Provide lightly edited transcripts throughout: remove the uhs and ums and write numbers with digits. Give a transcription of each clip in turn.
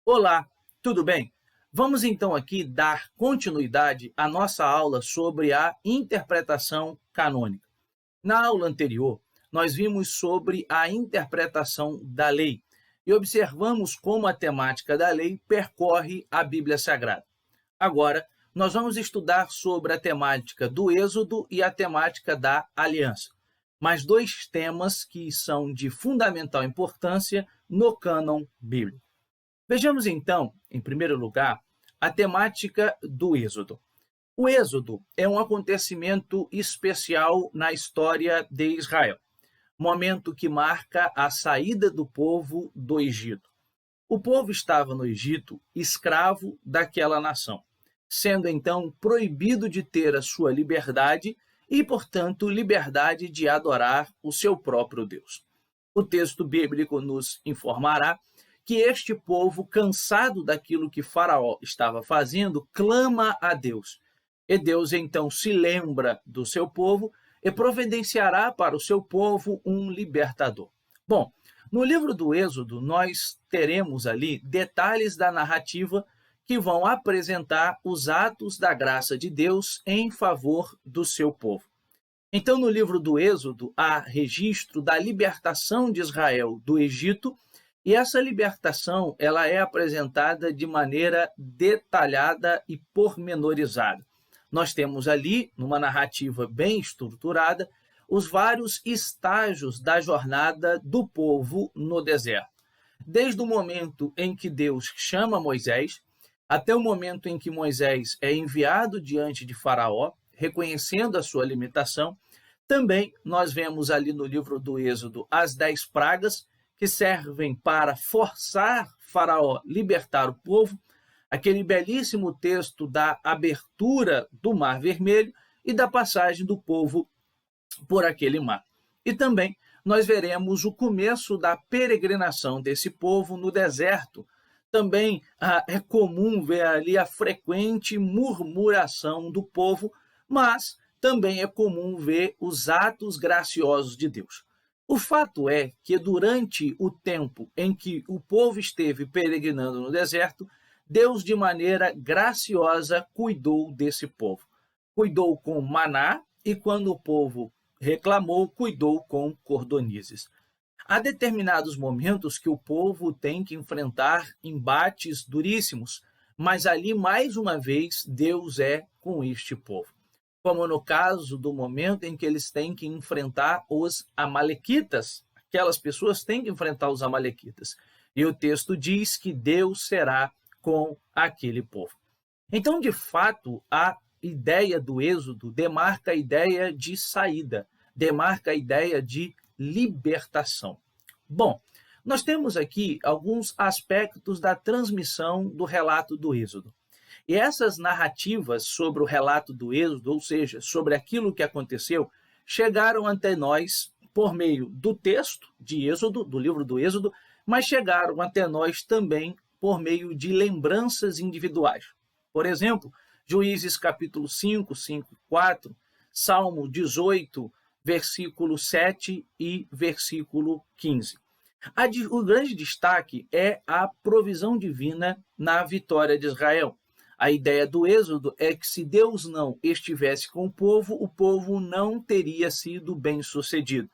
Olá, tudo bem? Vamos então aqui dar continuidade à nossa aula sobre a interpretação canônica. Na aula anterior, nós vimos sobre a interpretação da lei e observamos como a temática da lei percorre a Bíblia Sagrada. Agora, nós vamos estudar sobre a temática do Êxodo e a temática da aliança, mais dois temas que são de fundamental importância no cânon bíblico. Vejamos então, em primeiro lugar, a temática do Êxodo. O Êxodo é um acontecimento especial na história de Israel, momento que marca a saída do povo do Egito. O povo estava no Egito escravo daquela nação, sendo então proibido de ter a sua liberdade e, portanto, liberdade de adorar o seu próprio Deus. O texto bíblico nos informará que este povo, cansado daquilo que Faraó estava fazendo, clama a Deus. E Deus então se lembra do seu povo e providenciará para o seu povo um libertador. Bom, no livro do Êxodo, nós teremos ali detalhes da narrativa que vão apresentar os atos da graça de Deus em favor do seu povo. Então, no livro do Êxodo, há registro da libertação de Israel do Egito, e essa libertação ela é apresentada de maneira detalhada e pormenorizada. Nós temos ali, numa narrativa bem estruturada, os vários estágios da jornada do povo no deserto. Desde o momento em que Deus chama Moisés, até o momento em que Moisés é enviado diante de Faraó, reconhecendo a sua limitação. Também nós vemos ali no livro do Êxodo as 10 pragas que servem para forçar Faraó libertar o povo, aquele belíssimo texto da abertura do Mar Vermelho e da passagem do povo por aquele mar. E também nós veremos o começo da peregrinação desse povo no deserto. Também é comum ver ali a frequente murmuração do povo, mas também é comum ver os atos graciosos de Deus. O fato é que durante o tempo em que o povo esteve peregrinando no deserto, Deus, de maneira graciosa, cuidou desse povo. Cuidou com maná e, quando o povo reclamou, cuidou com cordonizes. Há determinados momentos que o povo tem que enfrentar embates duríssimos, mas ali, mais uma vez, Deus é com este povo. Como no caso do momento em que eles têm que enfrentar os amalequitas, aquelas pessoas têm que enfrentar os amalequitas. E o texto diz que Deus será com aquele povo. Então, de fato, a ideia do Êxodo demarca a ideia de saída, demarca a ideia de libertação. Bom, nós temos aqui alguns aspectos da transmissão do relato do Êxodo. E essas narrativas sobre o relato do Êxodo, ou seja, sobre aquilo que aconteceu, chegaram até nós por meio do texto de Êxodo, do livro do Êxodo, mas chegaram até nós também por meio de lembranças individuais. Por exemplo, Juízes capítulo 5, 5, 4, Salmo 18, versículo 7 e versículo 15. O grande destaque é a provisão divina na vitória de Israel. A ideia do Êxodo é que se Deus não estivesse com o povo não teria sido bem-sucedido.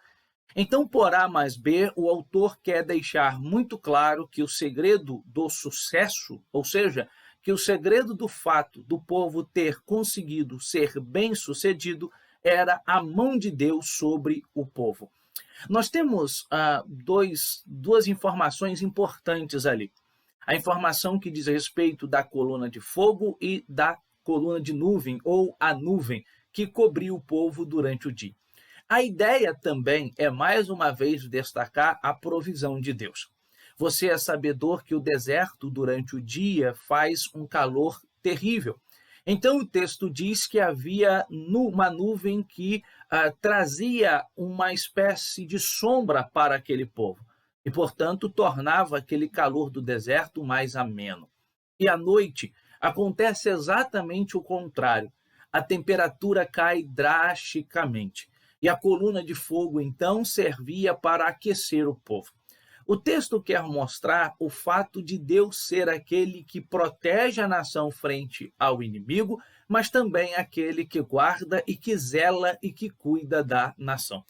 Então, por A mais B, o autor quer deixar muito claro que o segredo do sucesso, ou seja, que o segredo do fato do povo ter conseguido ser bem-sucedido era a mão de Deus sobre o povo. Nós temos duas informações importantes ali. A informação que diz respeito da coluna de fogo e da coluna de nuvem, ou a nuvem, que cobriu o povo durante o dia. A ideia também é, mais uma vez, destacar a provisão de Deus. Você é sabedor que o deserto, durante o dia, faz um calor terrível. Então, o texto diz que havia uma nuvem que trazia uma espécie de sombra para aquele povo e, portanto, tornava aquele calor do deserto mais ameno. E à noite acontece exatamente o contrário. A temperatura cai drasticamente e a coluna de fogo, então, servia para aquecer o povo. O texto quer mostrar o fato de Deus ser aquele que protege a nação frente ao inimigo, mas também aquele que guarda e que zela e que cuida da nação.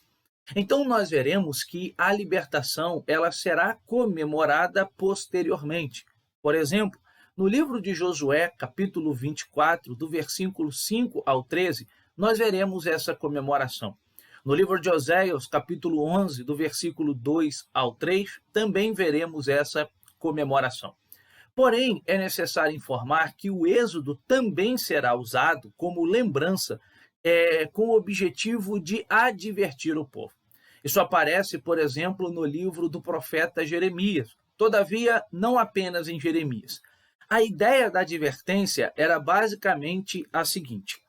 Então nós veremos que a libertação ela será comemorada posteriormente. Por exemplo, no livro de Josué, capítulo 24, do versículo 5 ao 13, nós veremos essa comemoração. No livro de Oséias, capítulo 11, do versículo 2 ao 3, também veremos essa comemoração. Porém, é necessário informar que o êxodo também será usado como lembrança, com o objetivo de advertir o povo. Isso aparece, por exemplo, no livro do profeta Jeremias. Todavia, não apenas em Jeremias. A ideia da advertência era basicamente a seguinte: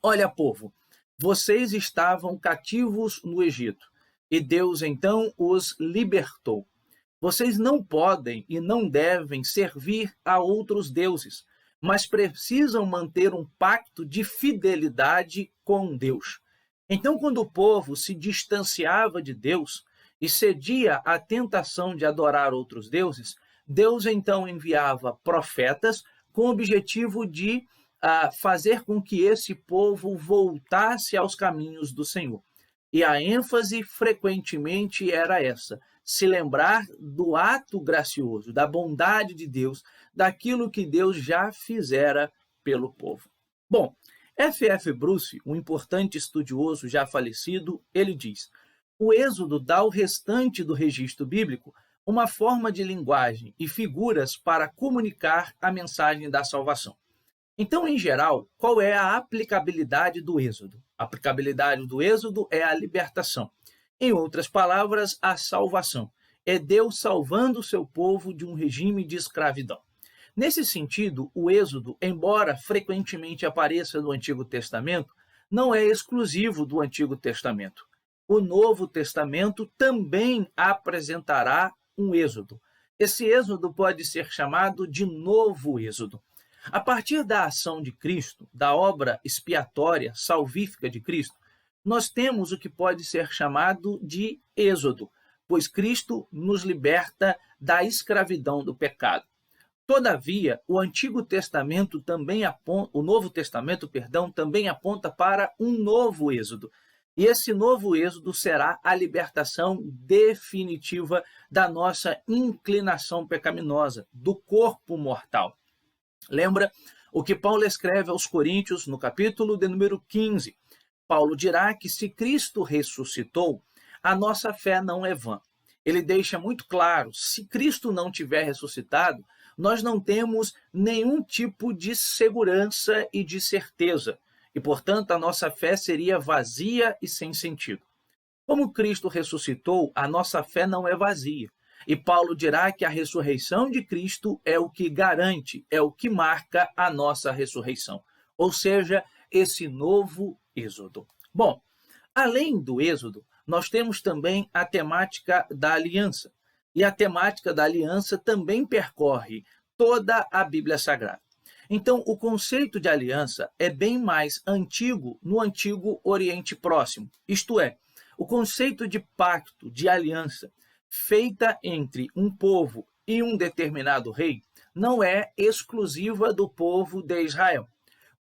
olha, povo, vocês estavam cativos no Egito, e Deus então os libertou. Vocês não podem e não devem servir a outros deuses, mas precisam manter um pacto de fidelidade com Deus. Então, quando o povo se distanciava de Deus e cedia à tentação de adorar outros deuses, Deus então enviava profetas com o objetivo de fazer com que esse povo voltasse aos caminhos do Senhor. E a ênfase frequentemente era essa: se lembrar do ato gracioso, da bondade de Deus, daquilo que Deus já fizera pelo povo. Bom, F.F. Bruce, um importante estudioso já falecido, ele diz: o Êxodo dá ao restante do registro bíblico uma forma de linguagem e figuras para comunicar a mensagem da salvação. Então, em geral, qual é a aplicabilidade do Êxodo? A aplicabilidade do Êxodo é a libertação. Em outras palavras, a salvação. É Deus salvando o seu povo de um regime de escravidão. Nesse sentido, o Êxodo, embora frequentemente apareça no Antigo Testamento, não é exclusivo do Antigo Testamento. O Novo Testamento também apresentará um Êxodo. Esse Êxodo pode ser chamado de Novo Êxodo. A partir da ação de Cristo, da obra expiatória, salvífica de Cristo, nós temos o que pode ser chamado de Êxodo, pois Cristo nos liberta da escravidão do pecado. Todavia, o Antigo Testamento também aponta, o Novo Testamento, também aponta para um novo Êxodo. E esse novo Êxodo será a libertação definitiva da nossa inclinação pecaminosa, do corpo mortal. Lembra o que Paulo escreve aos Coríntios no capítulo de número 15. Paulo dirá que se Cristo ressuscitou, a nossa fé não é vã. Ele deixa muito claro, se Cristo não tiver ressuscitado, nós não temos nenhum tipo de segurança e de certeza. E, portanto, a nossa fé seria vazia e sem sentido. Como Cristo ressuscitou, a nossa fé não é vazia. E Paulo dirá que a ressurreição de Cristo é o que garante, é o que marca a nossa ressurreição. Ou seja, esse novo Êxodo. Bom, além do Êxodo, nós temos também a temática da aliança. E a temática da aliança também percorre toda a Bíblia Sagrada. Então, o conceito de aliança é bem mais antigo no Antigo Oriente Próximo. Isto é, o conceito de pacto, de aliança, feita entre um povo e um determinado rei, não é exclusiva do povo de Israel.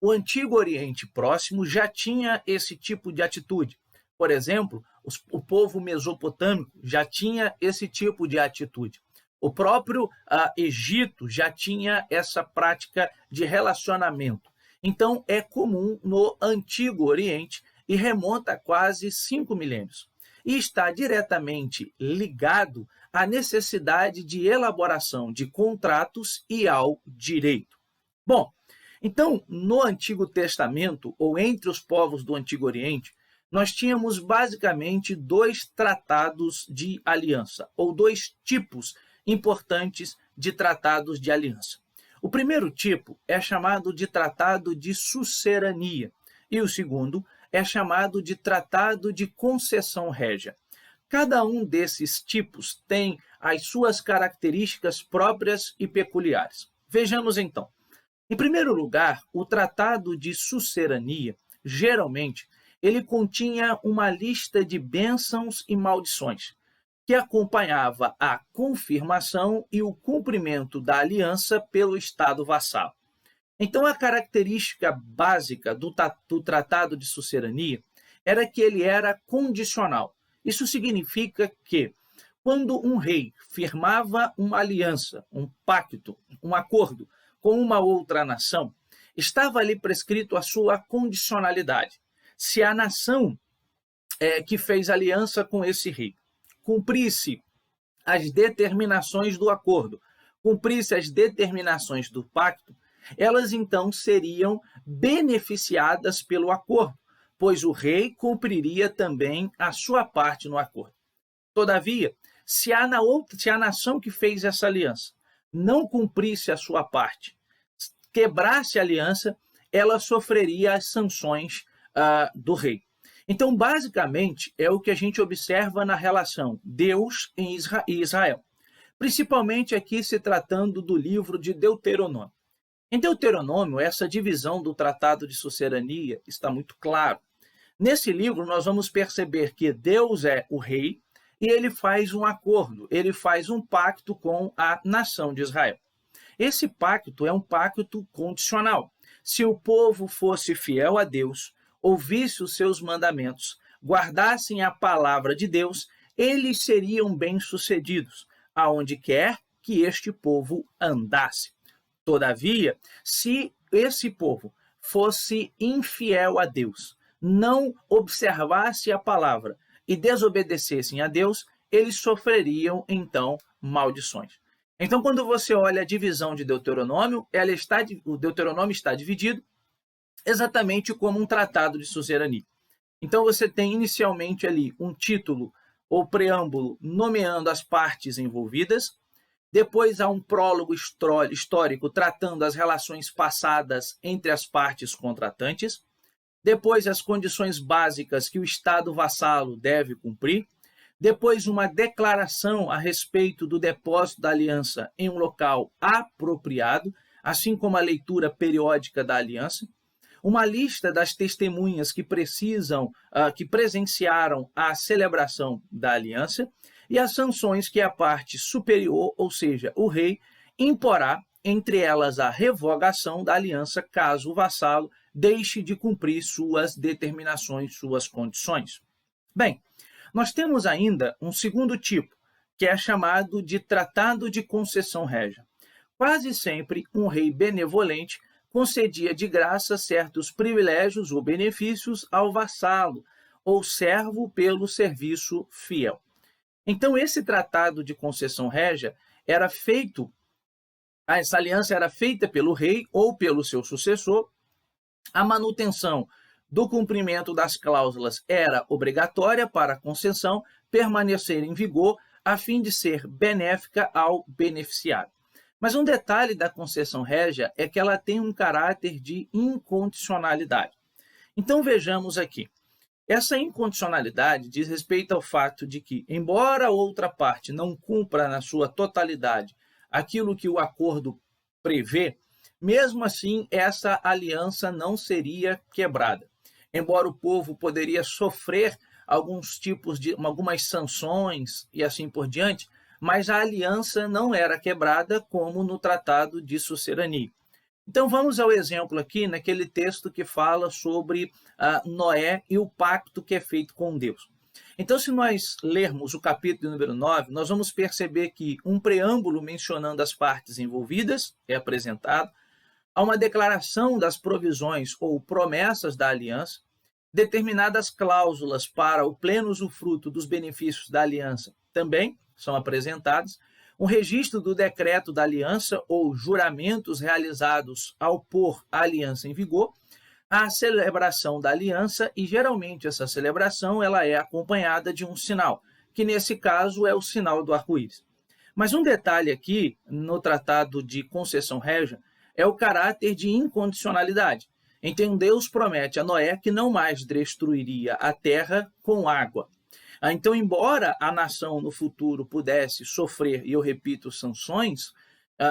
O Antigo Oriente Próximo já tinha esse tipo de atitude. Por exemplo, o povo mesopotâmico já tinha esse tipo de atitude. O próprio Egito já tinha essa prática de relacionamento. Então, é comum no Antigo Oriente e remonta a quase 5 milênios. E está diretamente ligado à necessidade de elaboração de contratos e ao direito. Bom, então, no Antigo Testamento, ou entre os povos do Antigo Oriente, nós tínhamos basicamente 2 tratados de aliança, ou 2 tipos importantes de tratados de aliança. O primeiro tipo é chamado de tratado de sucerania, e o segundo é chamado de tratado de concessão régia. Cada um desses tipos tem as suas características próprias e peculiares. Vejamos então. Em primeiro lugar, o tratado de sucerania, geralmente, ele continha uma lista de bênçãos e maldições, que acompanhava a confirmação e o cumprimento da aliança pelo Estado vassalo. Então, a característica básica do Tratado de Sucerania era que ele era condicional. Isso significa que, quando um rei firmava uma aliança, um pacto, um acordo com uma outra nação, estava ali prescrito a sua condicionalidade. Se a nação que fez aliança com esse rei cumprisse as determinações do acordo, cumprisse as determinações do pacto, elas então seriam beneficiadas pelo acordo, pois o rei cumpriria também a sua parte no acordo. Todavia, se a nação que fez essa aliança não cumprisse a sua parte, quebrasse a aliança, ela sofreria as sanções do rei. Então, basicamente, é o que a gente observa na relação Deus e Israel, principalmente aqui se tratando do livro de Deuteronômio. Em Deuteronômio, essa divisão do Tratado de Sucerania está muito claro. Nesse livro, nós vamos perceber que Deus é o rei e ele faz um acordo, ele faz um pacto com a nação de Israel. Esse pacto é um pacto condicional. Se o povo fosse fiel a Deus, ouvisse os seus mandamentos, guardassem a palavra de Deus, eles seriam bem-sucedidos, aonde quer que este povo andasse. Todavia, se esse povo fosse infiel a Deus, não observasse a palavra e desobedecessem a Deus, eles sofreriam, então, maldições. Então, quando você olha a divisão de Deuteronômio, o Deuteronômio está dividido exatamente como um tratado de suzerania. Então, você tem inicialmente ali um título ou preâmbulo nomeando as partes envolvidas, depois há um prólogo histórico tratando as relações passadas entre as partes contratantes, depois as condições básicas que o Estado vassalo deve cumprir, depois uma declaração a respeito do depósito da aliança em um local apropriado, assim como a leitura periódica da aliança, uma lista das testemunhas que presenciaram a celebração da aliança e as sanções que a parte superior, ou seja, o rei, imporá, entre elas a revogação da aliança caso o vassalo deixe de cumprir suas determinações, suas condições. Bem, nós temos ainda um segundo tipo, que é chamado de Tratado de Concessão Régia. Quase sempre um rei benevolente concedia de graça certos privilégios ou benefícios ao vassalo ou servo pelo serviço fiel. Então, esse tratado de concessão régia essa aliança era feita pelo rei ou pelo seu sucessor, a manutenção do cumprimento das cláusulas era obrigatória para a concessão permanecer em vigor a fim de ser benéfica ao beneficiário. Mas um detalhe da concessão régia é que ela tem um caráter de incondicionalidade. Então vejamos aqui. Essa incondicionalidade diz respeito ao fato de que, embora a outra parte não cumpra na sua totalidade aquilo que o acordo prevê, mesmo assim essa aliança não seria quebrada. Embora o povo poderia sofrer algumas sanções e assim por diante, mas a aliança não era quebrada como no Tratado de Sucerania. Então vamos ao exemplo aqui naquele texto que fala sobre Noé e o pacto que é feito com Deus. Então, se nós lermos o capítulo número 9, nós vamos perceber que um preâmbulo mencionando as partes envolvidas é apresentado, há uma declaração das provisões ou promessas da aliança, determinadas cláusulas para o pleno usufruto dos benefícios da aliança também são apresentadas, um registro do decreto da aliança ou juramentos realizados ao pôr a aliança em vigor, a celebração da aliança e geralmente essa celebração ela é acompanhada de um sinal, que nesse caso é o sinal do arco-íris. Mas um detalhe aqui no Tratado de Concessão Régia é o caráter de incondicionalidade. Então Deus promete a Noé que não mais destruiria a terra com água. Então, embora a nação no futuro pudesse sofrer, e eu repito, sanções,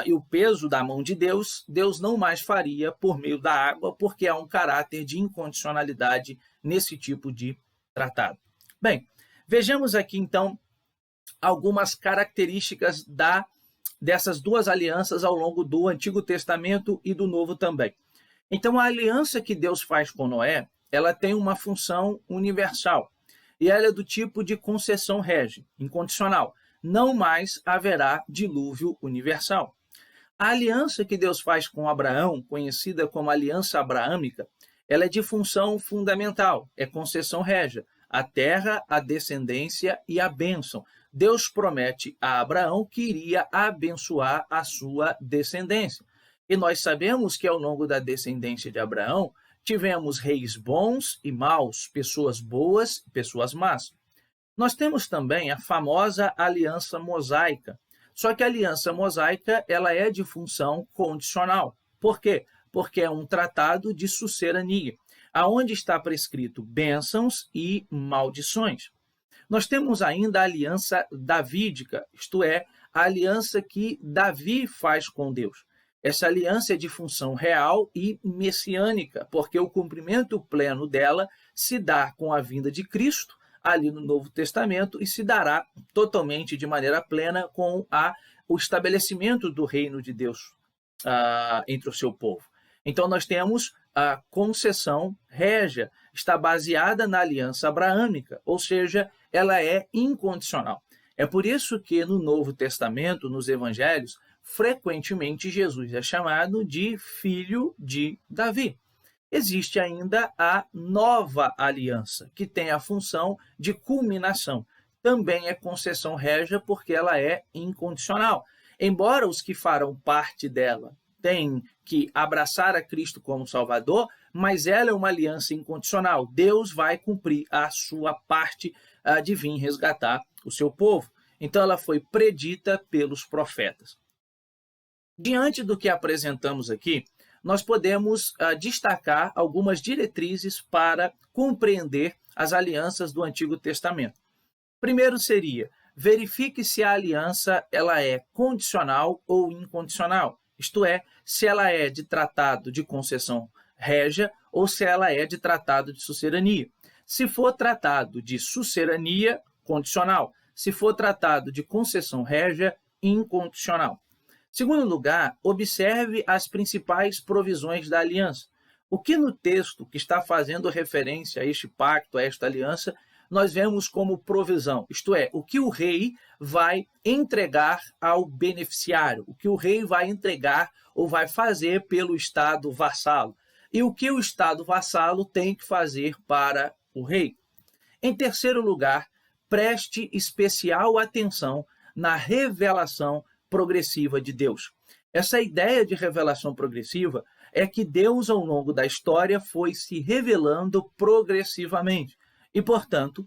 e o peso da mão de Deus, Deus não mais faria por meio da água, porque há um caráter de incondicionalidade nesse tipo de tratado. Bem, vejamos aqui então algumas características dessas duas alianças ao longo do Antigo Testamento e do Novo também. Então, a aliança que Deus faz com Noé, ela tem uma função universal. E ela é do tipo de concessão rege, incondicional. Não mais haverá dilúvio universal. A aliança que Deus faz com Abraão, conhecida como aliança abraâmica, ela é de função fundamental, é concessão régia, a terra, a descendência e a bênção. Deus promete a Abraão que iria abençoar a sua descendência. E nós sabemos que ao longo da descendência de Abraão, tivemos reis bons e maus, pessoas boas e pessoas más. Nós temos também a famosa aliança mosaica. Só que a aliança mosaica ela é de função condicional. Por quê? Porque é um tratado de sucerania, aonde está prescrito bênçãos e maldições. Nós temos ainda a aliança davídica, isto é, a aliança que Davi faz com Deus. Essa aliança é de função real e messiânica, porque o cumprimento pleno dela se dá com a vinda de Cristo, ali no Novo Testamento, e se dará totalmente, de maneira plena, com o estabelecimento do reino de Deus entre o seu povo. Então, nós temos a concessão régia, está baseada na aliança abraâmica, ou seja, ela é incondicional. É por isso que no Novo Testamento, nos Evangelhos, frequentemente Jesus é chamado de filho de Davi. Existe ainda a nova aliança, que tem a função de culminação. Também é concessão régia porque ela é incondicional. Embora os que farão parte dela tenham que abraçar a Cristo como Salvador, mas ela é uma aliança incondicional. Deus vai cumprir a sua parte de vir resgatar o seu povo. Então ela foi predita pelos profetas. Diante do que apresentamos aqui, nós podemos destacar algumas diretrizes para compreender as alianças do Antigo Testamento. Primeiro seria, verifique se a aliança ela é condicional ou incondicional, isto é, se ela é de tratado de concessão régia ou se ela é de tratado de sucerania. Se for tratado de sucerania, condicional. Se for tratado de concessão régia, incondicional. Segundo lugar, observe as principais provisões da aliança. O que no texto que está fazendo referência a este pacto, a esta aliança, nós vemos como provisão, isto é, o que o rei vai entregar ao beneficiário, o que o rei vai entregar ou vai fazer pelo Estado vassalo, e o que o Estado vassalo tem que fazer para o rei. Em terceiro lugar, preste especial atenção na revelação progressiva de Deus. Essa ideia de revelação progressiva é que Deus, ao longo da história, foi se revelando progressivamente. E, portanto,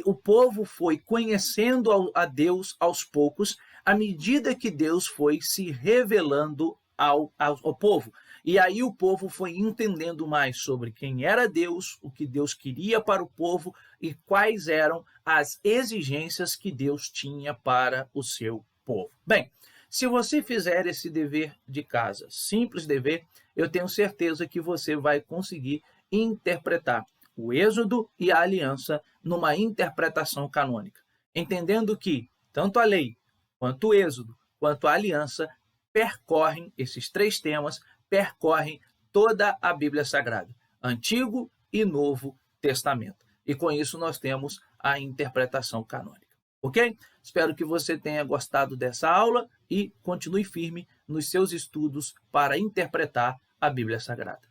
o povo foi conhecendo a Deus aos poucos, à medida que Deus foi se revelando ao povo. E aí o povo foi entendendo mais sobre quem era Deus, o que Deus queria para o povo e quais eram as exigências que Deus tinha para o seu povo. Bem, se você fizer esse dever de casa, simples dever, eu tenho certeza que você vai conseguir interpretar o Êxodo e a aliança numa interpretação canônica, entendendo que tanto a lei, quanto o Êxodo, quanto a aliança percorrem esses três temas, percorrem toda a Bíblia Sagrada, Antigo e Novo Testamento. E com isso nós temos a interpretação canônica. Ok? Espero que você tenha gostado dessa aula e continue firme nos seus estudos para interpretar a Bíblia Sagrada.